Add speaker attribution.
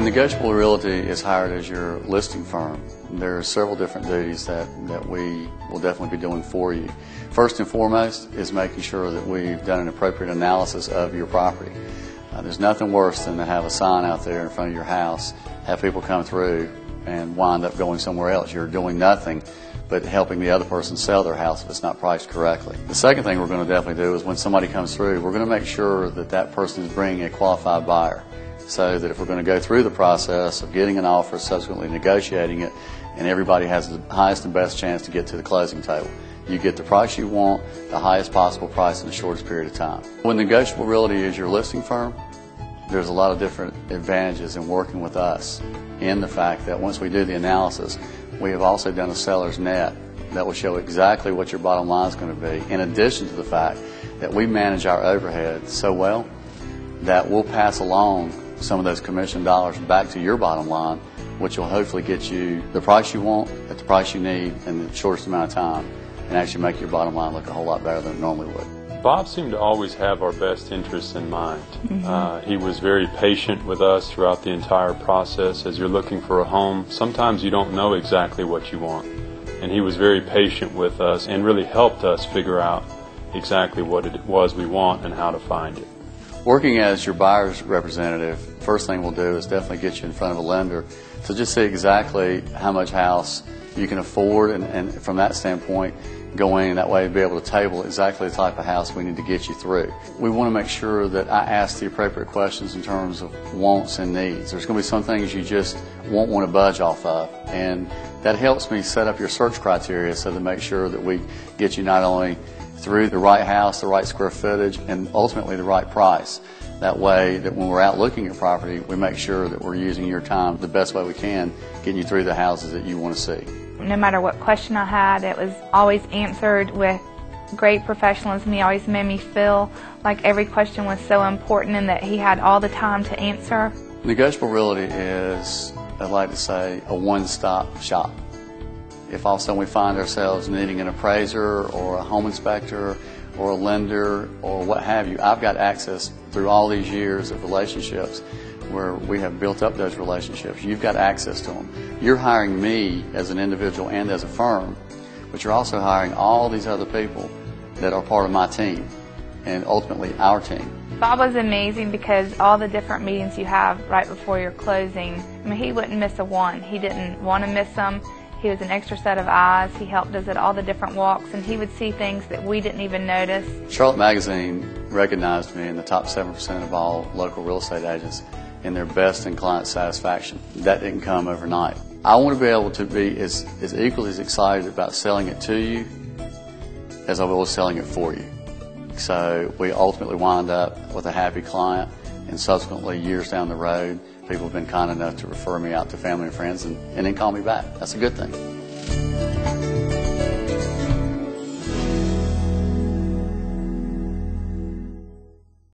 Speaker 1: When Negotiable Realty is hired as your listing firm, there are several different duties that we will definitely be doing for you. First and foremost is making sure that we've done an appropriate analysis of your property. There's nothing worse than to have a sign out there in front of your house, have people come through and wind up going somewhere else. You're doing nothing but helping the other person sell their house if it's not priced correctly. The second thing we're going to definitely do is when somebody comes through, we're going to make sure that that person is bringing a qualified buyer, so that if we're going to go through the process of getting an offer, subsequently negotiating it, and everybody has the highest and best chance to get to the closing table. You get the price you want, the highest possible price in the shortest period of time. When Negotiable Realty is your listing firm, there's a lot of different advantages in working with us, in the fact that once we do the analysis, we have also done a seller's net that will show exactly what your bottom line is going to be, in addition to the fact that we manage our overhead so well that we'll pass along some of those commission dollars back to your bottom line, which will hopefully get you the price you want at the price you need in the shortest amount of time, and actually make your bottom line look a whole lot better than it normally would.
Speaker 2: Bob seemed to always have our best interests in mind. He was very patient with us throughout the entire process. As you're looking for a home, sometimes you don't know exactly what you want. And he was very patient with us and really helped us figure out exactly what it was we want and how to find it.
Speaker 1: Working as your buyer's representative, first thing we'll do is definitely get you in front of a lender to just see exactly how much house you can afford, and from that standpoint, going that way, be able to table exactly the type of house we need to get you through. We want to make sure that I ask the appropriate questions in terms of wants and needs. There's going to be some things you just won't want to budge off of, and that helps me set up your search criteria so to make sure that we get you not only through the right house, the right square footage, and ultimately the right price. That way that when we're out looking at property, we make sure that we're using your time the best way we can, getting you through the houses that you want to see.
Speaker 3: No matter what question I had, it was always answered with great professionalism. He always made me feel like every question was so important and that he had all the time to answer.
Speaker 1: Negotiable Realty is, I'd like to say, a one-stop shop. If all of a sudden we find ourselves needing an appraiser or a home inspector or a lender or what have you, I've got access through all these years of relationships where we have built up those relationships. You've got access to them. You're hiring me as an individual and as a firm, but you're also hiring all these other people that are part of my team and ultimately our team.
Speaker 3: Bob was amazing because all the different meetings you have right before your closing, I mean, he wouldn't miss a one. He didn't want to miss them. He was an extra set of eyes. He helped us at all the different walks, and he would see things that we didn't even notice.
Speaker 1: Charlotte Magazine recognized me in the top 7% of all local real estate agents in their best in client satisfaction. That didn't come overnight. I want to be able to be as equally as excited about selling it to you as I was selling it for you. So we ultimately wind up with a happy client, and subsequently years down the road, people have been kind enough to refer me out to family and friends and then call me back. That's a good thing.